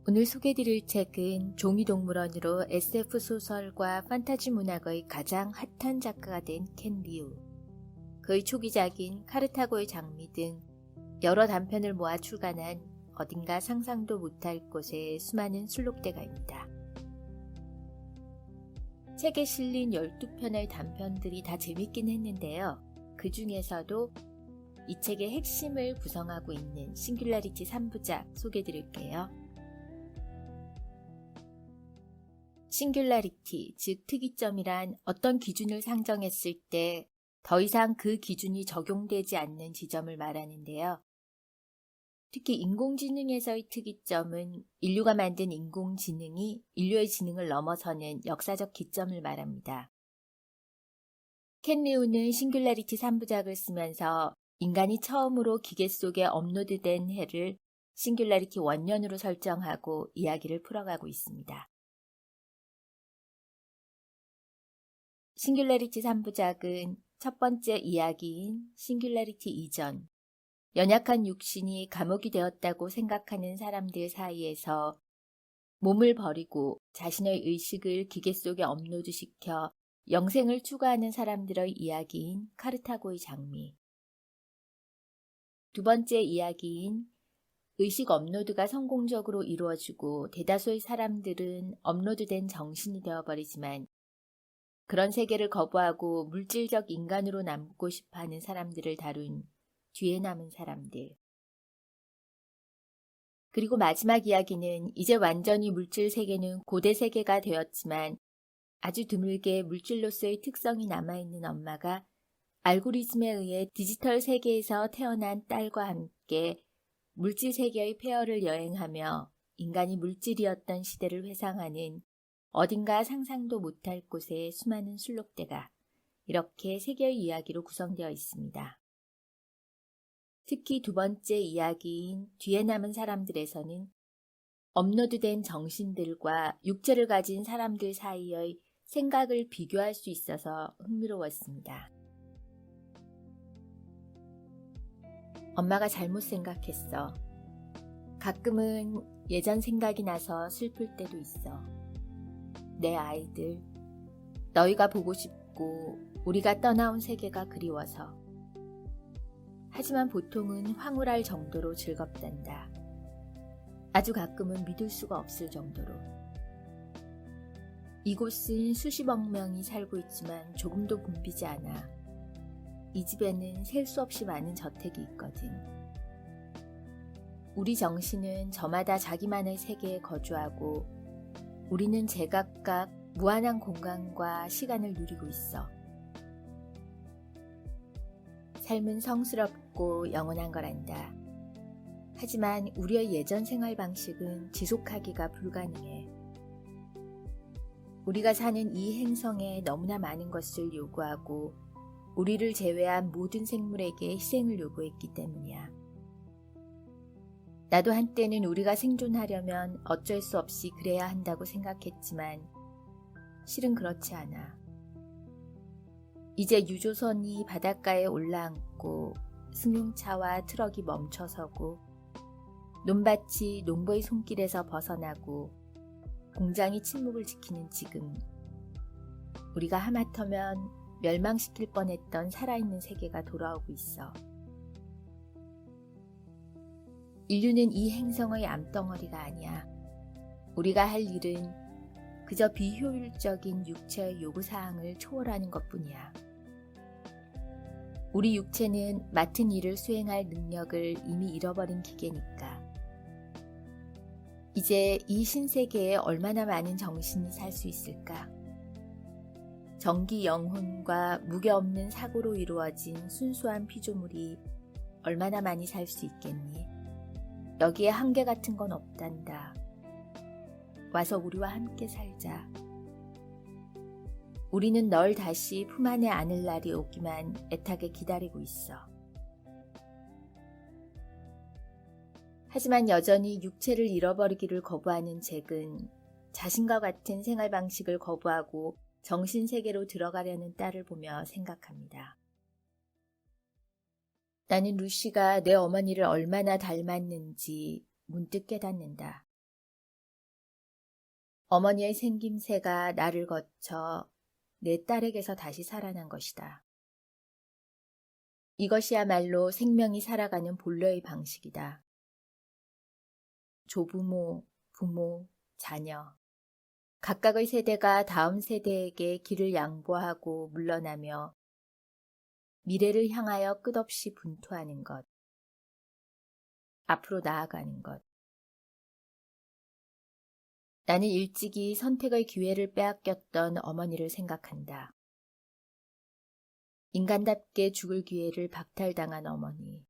오늘 소개드릴 책은 종이동물원으로 SF 소설과 판타지 문학의 가장 핫한 작가가 된 켄 리우, 그의 초기작인 카르타고의 장미 등 여러 단편을 모아 출간한 어딘가 상상도 못할 곳의 수많은 술록대가입니다. 책에 실린 12편의 단편들이 다 재밌긴 했는데요. 그 중에서도 이 책의 핵심을 구성하고 있는 싱귤라리티 3부작 소개드릴게요. 싱귤라리티, 즉 특이점이란 어떤 기준을 상정했을 때 더 이상 그 기준이 적용되지 않는 지점을 말하는데요. 특히 인공지능에서의 특이점은 인류가 만든 인공지능이 인류의 지능을 넘어서는 역사적 기점을 말합니다. 켄 리우는 싱귤라리티 3부작을 쓰면서 인간이 처음으로 기계 속에 업로드된 해를 싱귤라리티 원년으로 설정하고 이야기를 풀어가고 있습니다. 싱귤라리티 3부작은 첫 번째 이야기인 싱귤라리티 이전, 연약한 육신이 감옥이 되었다고 생각하는 사람들 사이에서 몸을 버리고 자신의 의식을 기계 속에 업로드시켜 영생을 추구하는 사람들의 이야기인 카르타고의 장미. 두 번째 이야기인 의식 업로드가 성공적으로 이루어지고 대다수의 사람들은 업로드된 정신이 되어버리지만 그런 세계를 거부하고 물질적 인간으로 남고 싶어하는 사람들을 다룬 뒤에 남은 사람들. 그리고 마지막 이야기는 이제 완전히 물질 세계는 고대 세계가 되었지만 아주 드물게 물질로서의 특성이 남아있는 엄마가 알고리즘에 의해 디지털 세계에서 태어난 딸과 함께 물질 세계의 폐허를 여행하며 인간이 물질이었던 시대를 회상하는 어딘가 상상도 못할 곳의 수많은 술록대가 이렇게 세 개의 이야기로 구성되어 있습니다. 특히 두 번째 이야기인 뒤에 남은 사람들에서는 업로드된 정신들과 육체를 가진 사람들 사이의 생각을 비교할 수 있어서 흥미로웠습니다. 엄마가 잘못 생각했어. 가끔은 예전 생각이 나서 슬플 때도 있어. 내 아이들, 너희가 보고 싶고 우리가 떠나온 세계가 그리워서. 하지만 보통은 황홀할 정도로 즐겁단다. 아주 가끔은 믿을 수가 없을 정도로. 이곳은 수십억 명이 살고 있지만 조금도 붐비지 않아. 이 집에는 셀 수 없이 많은 저택이 있거든. 우리 정신은 저마다 자기만의 세계에 거주하고 우리는 제각각 무한한 공간과 시간을 누리고 있어. 삶은 성스럽고 영원한 거란다. 하지만 우리의 예전 생활 방식은 지속하기가 불가능해. 우리가 사는 이 행성에 너무나 많은 것을 요구하고 우리를 제외한 모든 생물에게 희생을 요구했기 때문이야. 나도 한때는 우리가 생존하려면 어쩔 수 없이 그래야 한다고 생각했지만 실은 그렇지 않아. 이제 유조선이 바닷가에 올라앉고 승용차와 트럭이 멈춰서고 논밭이 농부의 손길에서 벗어나고 공장이 침묵을 지키는 지금, 우리가 하마터면 멸망시킬 뻔했던 살아있는 세계가 돌아오고 있어. 인류는 이 행성의 암덩어리가 아니야. 우리가 할 일은 그저 비효율적인 육체의 요구사항을 초월하는 것뿐이야. 우리 육체는 맡은 일을 수행할 능력을 이미 잃어버린 기계니까. 이제 이 신세계에 얼마나 많은 정신이 살 수 있을까? 정기 영혼과 무게 없는 사고로 이루어진 순수한 피조물이 얼마나 많이 살 수 있겠니? 여기에 한계 같은 건 없단다. 와서 우리와 함께 살자. 우리는 널 다시 품 안에 안을 날이 오기만 애타게 기다리고 있어. 하지만 여전히 육체를 잃어버리기를 거부하는 잭은 자신과 같은 생활 방식을 거부하고 정신세계로 들어가려는 딸을 보며 생각합니다. 나는 루시가 내 어머니를 얼마나 닮았는지 문득 깨닫는다. 어머니의 생김새가 나를 거쳐 내 딸에게서 다시 살아난 것이다. 이것이야말로 생명이 살아가는 본래의 방식이다. 조부모, 부모, 자녀. 각각의 세대가 다음 세대에게 길을 양보하고 물러나며 미래를 향하여 끝없이 분투하는 것. 앞으로 나아가는 것. 나는 일찍이 선택의 기회를 빼앗겼던 어머니를 생각한다. 인간답게 죽을 기회를 박탈당한 어머니.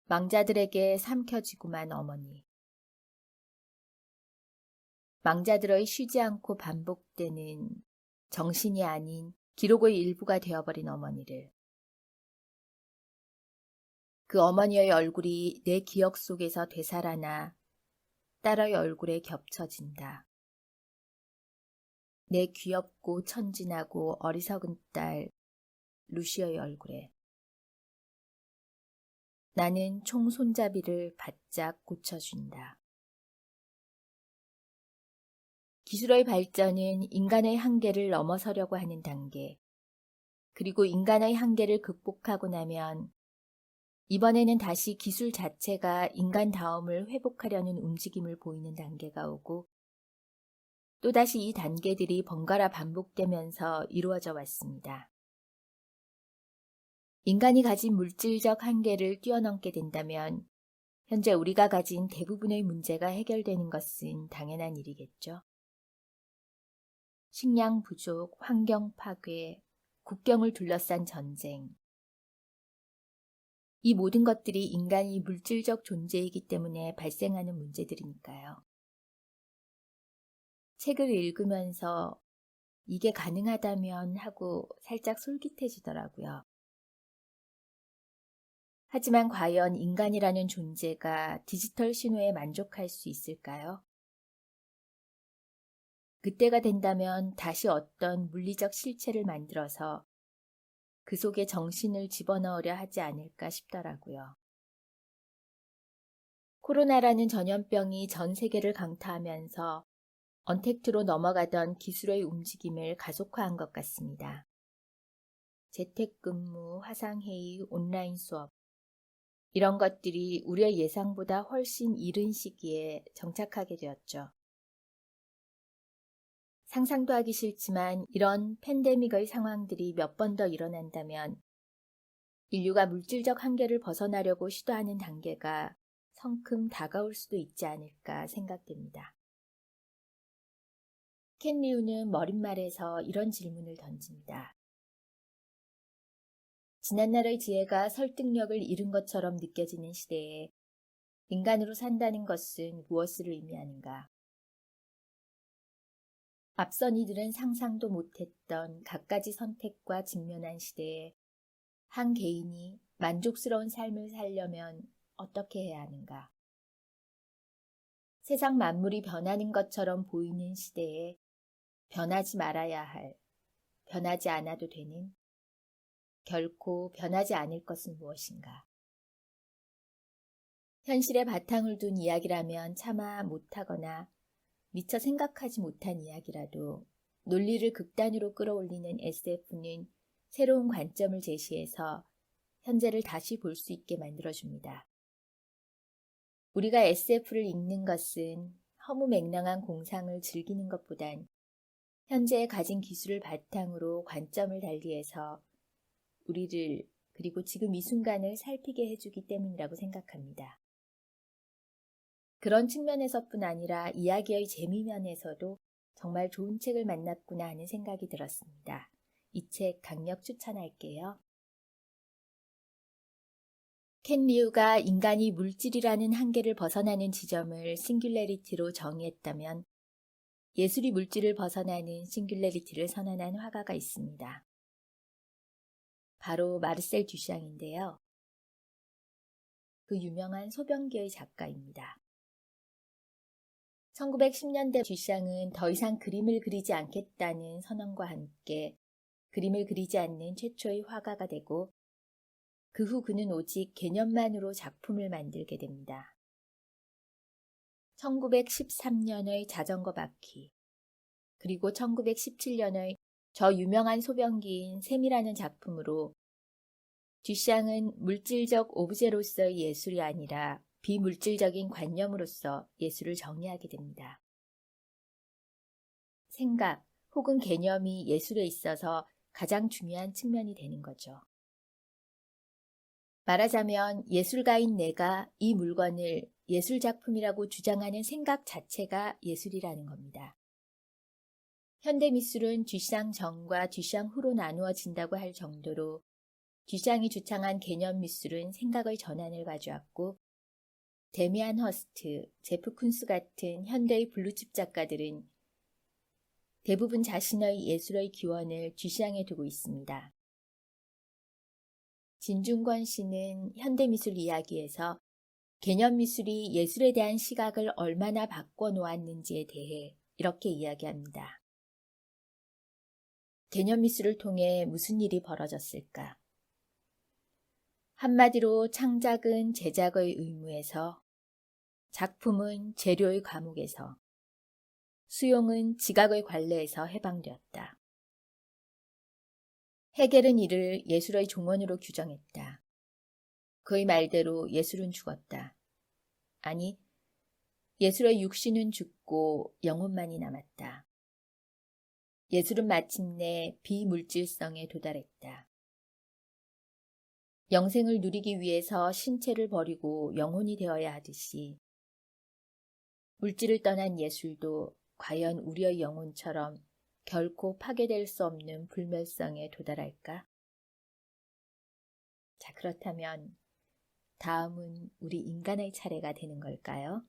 망자들에게 삼켜지고만 어머니. 망자들의 쉬지 않고 반복되는 정신이 아닌 기록의 일부가 되어버린 어머니를. 그 어머니의 얼굴이 내 기억 속에서 되살아나 딸의 얼굴에 겹쳐진다. 내 귀엽고 천진하고 어리석은 딸 루시의 얼굴에. 나는 총 손잡이를 바짝 고쳐준다. 기술의 발전은 인간의 한계를 넘어서려고 하는 단계, 그리고 인간의 한계를 극복하고 나면 이번에는 다시 기술 자체가 인간다움을 회복하려는 움직임을 보이는 단계가 오고 또다시 이 단계들이 번갈아 반복되면서 이루어져 왔습니다. 인간이 가진 물질적 한계를 뛰어넘게 된다면 현재 우리가 가진 대부분의 문제가 해결되는 것은 당연한 일이겠죠. 식량 부족, 환경 파괴, 국경을 둘러싼 전쟁. 이 모든 것들이 인간이 물질적 존재이기 때문에 발생하는 문제들이니까요. 책을 읽으면서 이게 가능하다면 하고 살짝 솔깃해지더라고요. 하지만 과연 인간이라는 존재가 디지털 신호에 만족할 수 있을까요? 그때가 된다면 다시 어떤 물리적 실체를 만들어서 그 속에 정신을 집어넣으려 하지 않을까 싶더라고요. 코로나라는 전염병이 전 세계를 강타하면서 언택트로 넘어가던 기술의 움직임을 가속화한 것 같습니다. 재택근무, 화상회의, 온라인 수업 이런 것들이 우리의 예상보다 훨씬 이른 시기에 정착하게 되었죠. 상상도 하기 싫지만 이런 팬데믹의 상황들이 몇 번 더 일어난다면 인류가 물질적 한계를 벗어나려고 시도하는 단계가 성큼 다가올 수도 있지 않을까 생각됩니다. 켄 리우는 머릿말에서 이런 질문을 던집니다. 지난날의 지혜가 설득력을 잃은 것처럼 느껴지는 시대에 인간으로 산다는 것은 무엇을 의미하는가? 앞선 이들은 상상도 못했던 갖가지 선택과 직면한 시대에 한 개인이 만족스러운 삶을 살려면 어떻게 해야 하는가? 세상 만물이 변하는 것처럼 보이는 시대에 변하지 말아야 할, 변하지 않아도 되는, 결코 변하지 않을 것은 무엇인가? 현실에 바탕을 둔 이야기라면 차마 못하거나 미처 생각하지 못한 이야기라도 논리를 극단으로 끌어올리는 SF는 새로운 관점을 제시해서 현재를 다시 볼 수 있게 만들어줍니다. 우리가 SF를 읽는 것은 허무맹랑한 공상을 즐기는 것보단 현재에 가진 기술을 바탕으로 관점을 달리해서 우리를 그리고 지금 이 순간을 살피게 해주기 때문이라고 생각합니다. 그런 측면에서뿐 아니라 이야기의 재미면에서도 정말 좋은 책을 만났구나 하는 생각이 들었습니다. 이 책 강력 추천할게요. 켄 리우가 인간이 물질이라는 한계를 벗어나는 지점을 싱귤레리티로 정의했다면 예술이 물질을 벗어나는 싱귤레리티를 선언한 화가가 있습니다. 바로 마르셀 듀샹인데요. 그 유명한 소변기의 작가입니다. 1910년대 듀샹은 더 이상 그림을 그리지 않겠다는 선언과 함께 그림을 그리지 않는 최초의 화가가 되고 그 후 그는 오직 개념만으로 작품을 만들게 됩니다. 1913년의 자전거 바퀴, 그리고 1917년의 저 유명한 소변기인 샘이라는 작품으로 듀샹은 물질적 오브제로서의 예술이 아니라 비물질적인 관념으로서 예술을 정의하게 됩니다. 생각 혹은 개념이 예술에 있어서 가장 중요한 측면이 되는 거죠. 말하자면 예술가인 내가 이 물건을 예술작품이라고 주장하는 생각 자체가 예술이라는 겁니다. 현대미술은 듀샹 전과 듀샹 후로 나누어진다고 할 정도로 듀샹이 주창한 개념미술은 생각의 전환을 가져왔고, 데미안 허스트, 제프 쿤스 같은 현대의 블루칩 작가들은 대부분 자신의 예술의 기원을 듀샹에 두고 있습니다. 진중권 씨는 현대미술 이야기에서 개념미술이 예술에 대한 시각을 얼마나 바꿔놓았는지에 대해 이렇게 이야기합니다. 개념미술을 통해 무슨 일이 벌어졌을까? 한마디로 창작은 제작의 의무에서, 작품은 재료의 과목에서, 수용은 지각의 관례에서 해방되었다. 헤겔은 이를 예술의 종언으로 규정했다. 그의 말대로 예술은 죽었다. 아니, 예술의 육신은 죽고 영혼만이 남았다. 예술은 마침내 비물질성에 도달했다. 영생을 누리기 위해서 신체를 버리고 영혼이 되어야 하듯이 물질을 떠난 예술도 과연 우리의 영혼처럼 결코 파괴될 수 없는 불멸성에 도달할까? 자, 그렇다면 다음은 우리 인간의 차례가 되는 걸까요?